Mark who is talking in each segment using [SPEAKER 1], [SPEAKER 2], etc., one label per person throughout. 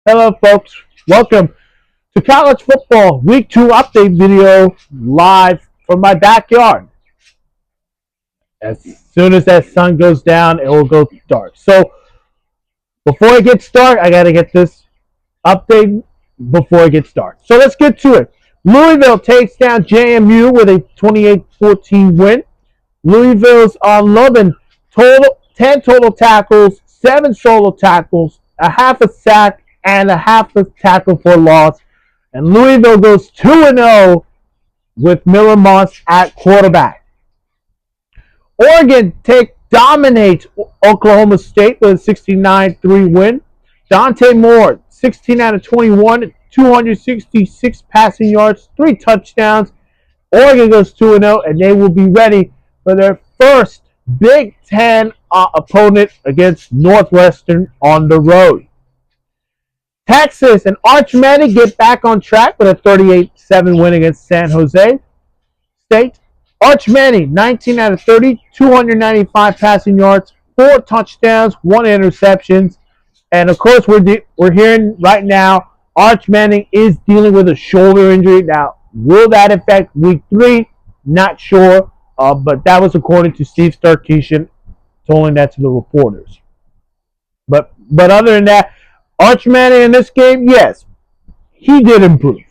[SPEAKER 1] Hello, folks. Welcome to College Football Week 2 update video live from my backyard. As soon as that sun goes down, it will go dark. So, before it gets dark, I got to get this update before it gets dark. So, let's get to it. Louisville takes down JMU with a 28-14 win. Louisville's on 10 total tackles, 7 solo tackles, a half a sack, and a half a tackle for loss. And Louisville goes 2-0 with Miller Moss at quarterback. Oregon dominates Oklahoma State with a 69-3 win. Dante Moore, 16 out of 21, 266 passing yards, 3 touchdowns. Oregon goes 2-0, and they will be ready for their first Big Ten opponent against Northwestern on the road. Texas and Arch Manning get back on track with a 38-7 win against San Jose State. Arch Manning, 19 out of 30, 295 passing yards, 4 touchdowns, 1 interception. And of course, we're hearing right now, Arch Manning is dealing with a shoulder injury. Now, will that affect Week 3? Not sure, but that was according to Steve Sarkisian, telling that to the reporters. But other than that, Arch Manning in this game, yes, he did improve.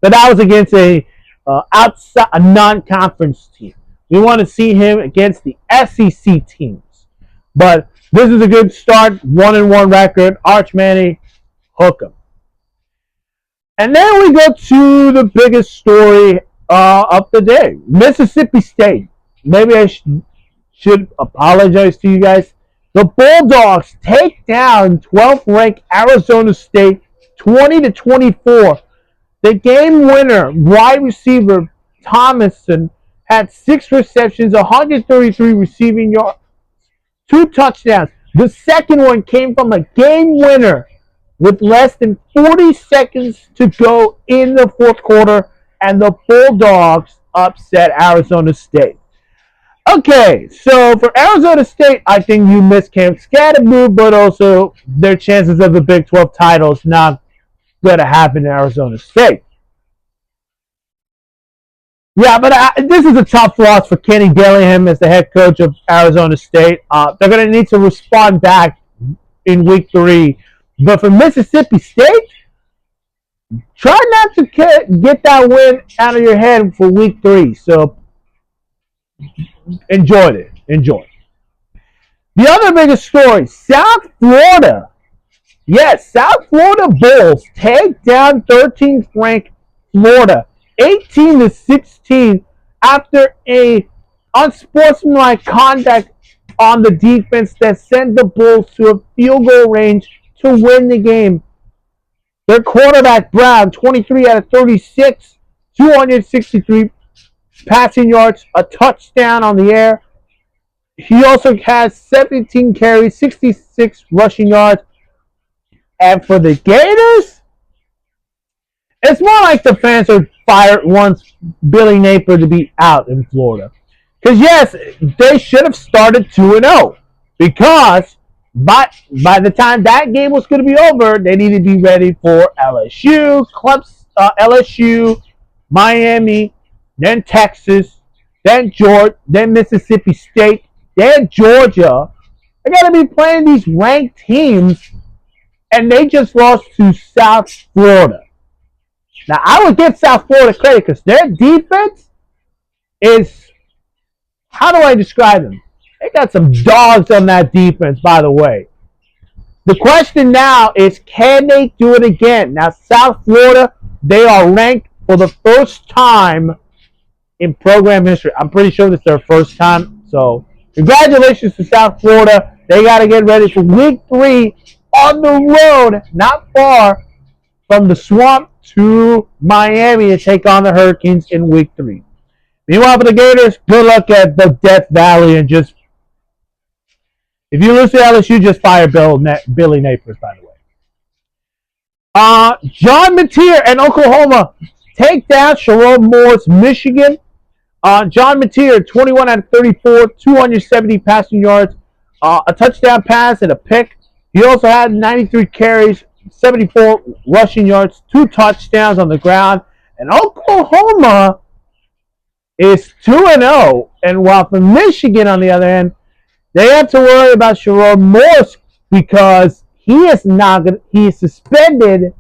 [SPEAKER 1] But that was against a non-conference team. We want to see him against the SEC teams. But this is a good start, 1-1 record. Arch Manning, hook him. And then we go to the biggest story of the day, Mississippi State. Maybe I should apologize to you guys. The Bulldogs take down 12th-ranked Arizona State 20-24. The game winner, wide receiver Thomason, had 6 receptions, 133 receiving yards, 2 touchdowns. The second one came from a game winner with less than 40 seconds to go in the fourth quarter, and the Bulldogs upset Arizona State. Okay, so for Arizona State, I think you missed Cam Scattermove, but also their chances of the Big 12 title is not going to happen in Arizona State. Yeah, but this is a tough loss for Kenny Dillingham as the head coach of Arizona State. They're going to need to respond back in Week 3. But for Mississippi State, try not to get that win out of your head for Week 3. So, enjoy. The other biggest story, South Florida. Yes, South Florida Bulls take down 13th ranked Florida 18-16 after a unsportsmanlike conduct on the defense that sent the Bulls to a field goal range to win the game. Their quarterback Brown, 23 out of 36, 263 passing yards, a touchdown on the air. He also has 17 carries, 66 rushing yards. And for the Gators, it's more like the fans are wants Billy Napier to be out in Florida. Because yes, they should have started 2-0. Because by the time that game was going to be over, they needed to be ready for LSU, LSU, Miami, then Texas, then Georgia, then Mississippi State, then Georgia. They got to be playing these ranked teams, and they just lost to South Florida. Now, I would give South Florida credit because their defense is, how do I describe them? They got some dogs on that defense, by the way. The question now is, can they do it again? Now, South Florida, they are ranked for the first time in program history. I'm pretty sure this is their first time. So, congratulations to South Florida. They got to get ready for Week 3 on the road, not far from the Swamp to Miami to take on the Hurricanes in Week 3. Meanwhile, for the Gators, good luck at the Death Valley and just, if you lose to LSU, just fire Billy Napier, by the way. John Mateer and Oklahoma take down Sherrone Moore's Michigan. John Mateer, 21 out of 34, 270 passing yards, a touchdown pass and a pick. He also had 93 carries, 74 rushing yards, 2 touchdowns on the ground. And Oklahoma is 2-0. And while for Michigan, on the other hand, they have to worry about Sherrod Morse because he is suspended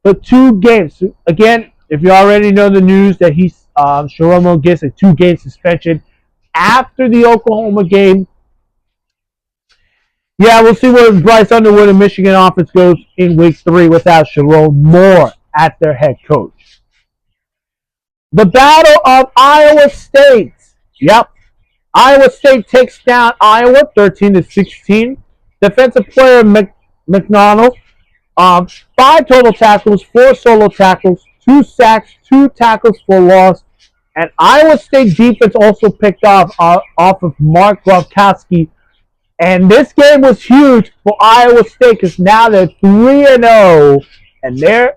[SPEAKER 1] for 2 games. Again, if you already know the news that Sherrod Morse gets a 2-game suspension after the Oklahoma game. Yeah, we'll see where Bryce Underwood and Michigan offense goes in week 3 without Sherrod Moore at their head coach. The Battle of Iowa State. Yep. Iowa State takes down Iowa 13-16. Defensive player McDonald, 5 total tackles, 4 solo tackles, 2 sacks, 2 tackles for loss. And Iowa State defense also picked off of Mark Gronkowski. And this game was huge for Iowa State because now they're 3-0, and they're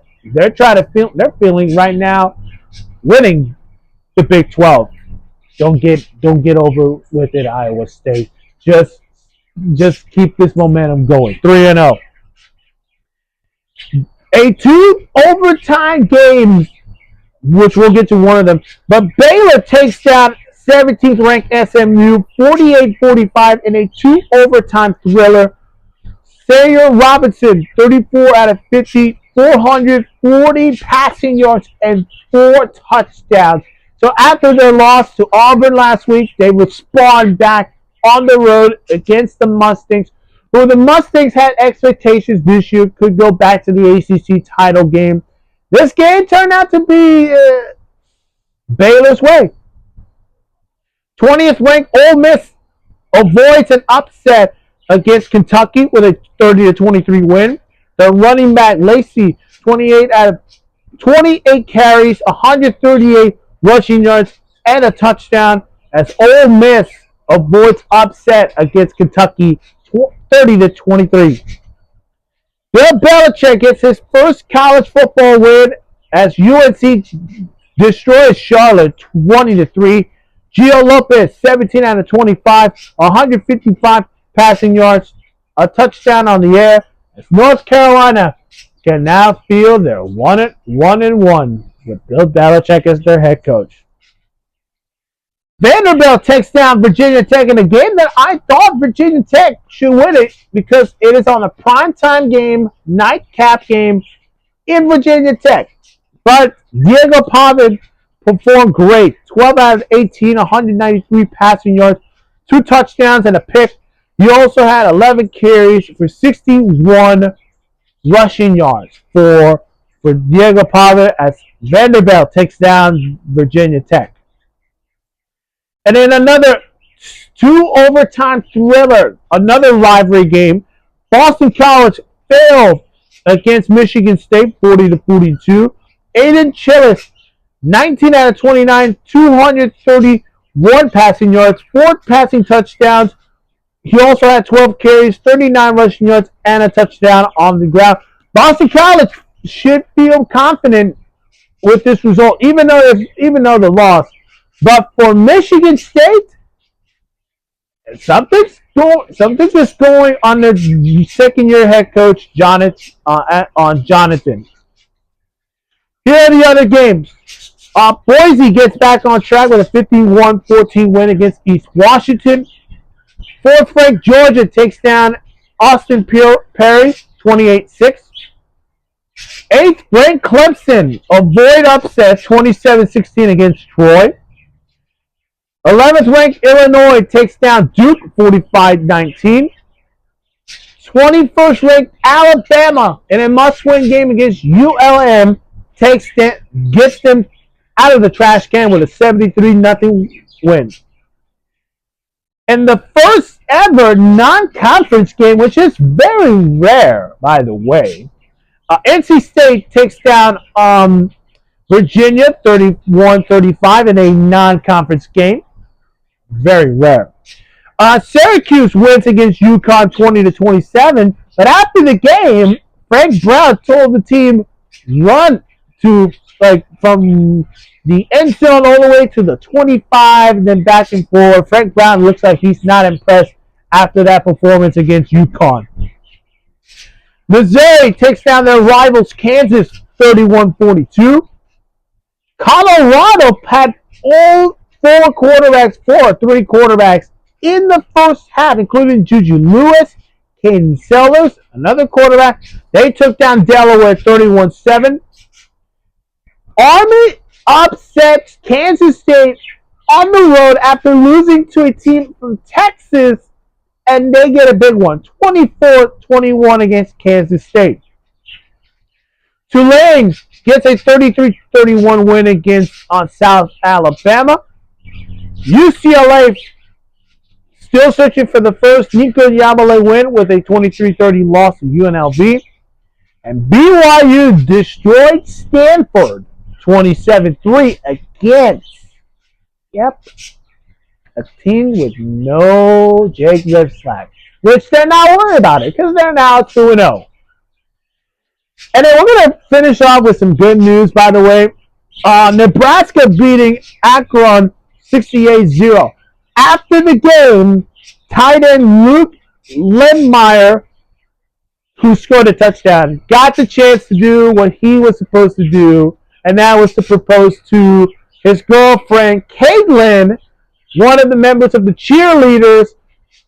[SPEAKER 1] feeling right now winning the Big 12. Don't get over with it, Iowa State. Just keep this momentum going. 3-0. A 2 overtime game, which we'll get to one of them. But Baylor takes down 17th ranked SMU 48-45 in a 2 overtime thriller. Sayer Robinson, 34 out of 50, 440 passing yards and 4 touchdowns. So after their loss to Auburn last week, they would spawn back on the road against the Mustangs, who the Mustangs had expectations this year could go back to the ACC title game. This game turned out to be Baylor's way. 20th ranked Ole Miss avoids an upset against Kentucky with a 30-23 win. The running back Lacey, 28 carries, 138 rushing yards, and a touchdown as Ole Miss avoids upset against Kentucky 30-23. Bill Belichick gets his first college football win as UNC destroys Charlotte 20-3. Gio Lopez, 17 out of 25, 155 passing yards, a touchdown on the air. As North Carolina can now feel they're 1-1 with Bill Belichick as their head coach. Vanderbilt takes down Virginia Tech in a game that I thought Virginia Tech should win it because it is on a primetime game, nightcap game in Virginia Tech. But Diego Pavard performed great. 12 out of 18, 193 passing yards, 2 touchdowns and a pick. He also had 11 carries for 61 rushing yards for Diego Pavard as Vanderbilt takes down Virginia Tech. And then another 2 overtime thriller, another rivalry game. Boston College failed against Michigan State 40-42. Aiden Chillis, 19 out of 29, 231 passing yards, 4 passing touchdowns. He also had 12 carries, 39 rushing yards, and a touchdown on the ground. Boston College should feel confident with this result, even though the loss. But for Michigan State, something's just going on their second-year head coach Jonathan. Here are the other games. Boise gets back on track with a 51-14 win against East Washington. 4th ranked Georgia takes down Austin Perry 28-6. 8th ranked Clemson avoid upset 27-16 against Troy. 11th ranked Illinois takes down Duke 45-19. 21st ranked Alabama in a must-win game against ULM gets them out of the trash can with a 73-0 win. And the first ever non-conference game, which is very rare, by the way, NC State takes down Virginia 31-35 in a non-conference game. Very rare. Syracuse wins against UConn 20-27, but after the game, Frank Brown told the team run to from the end zone all the way to the 25, and then back and forth. Frank Brown looks like he's not impressed after that performance against UConn. Missouri takes down their rivals Kansas 31-42. Colorado had all four or three quarterbacks in the first half, including Juju Lewis, Caden Sellers, another quarterback. They took down Delaware 31-7. Army upsets Kansas State on the road after losing to a team from Texas, and they get a big one, 24-21 against Kansas State. Tulane gets a 33-31 win against South Alabama. UCLA still searching for the first Nico Yamale win with a 23-30 loss to UNLV. And BYU destroyed Stanford 27-3 against, a team with no Jake Lipslack, which they're not worried about it because they're now 2-0. And then we're going to finish off with some good news, by the way. Nebraska beating Akron 68-0. After the game, tight end Luke Lindmeyer, who scored a touchdown, got the chance to do what he was supposed to do, and that was to propose to his girlfriend, Caitlin, one of the members of the cheerleaders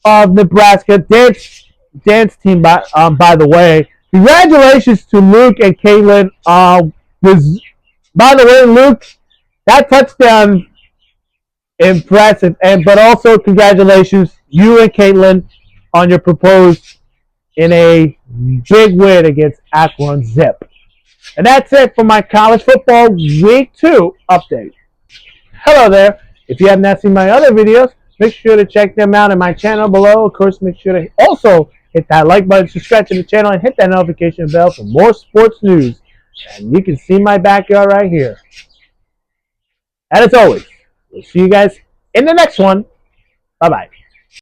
[SPEAKER 1] of Nebraska dance team, by the way. Congratulations to Luke and Caitlin. By the way, Luke, that touchdown, impressive. But also congratulations, you and Caitlin, on your proposed in a big win against Akron Zip. And that's it for my college football week 2 update. Hello there. If you have not seen my other videos, make sure to check them out in my channel below. Of course, make sure to also hit that like button, subscribe to the channel, and hit that notification bell for more sports news. And you can see my backyard right here. And as always, we'll see you guys in the next one. Bye-bye.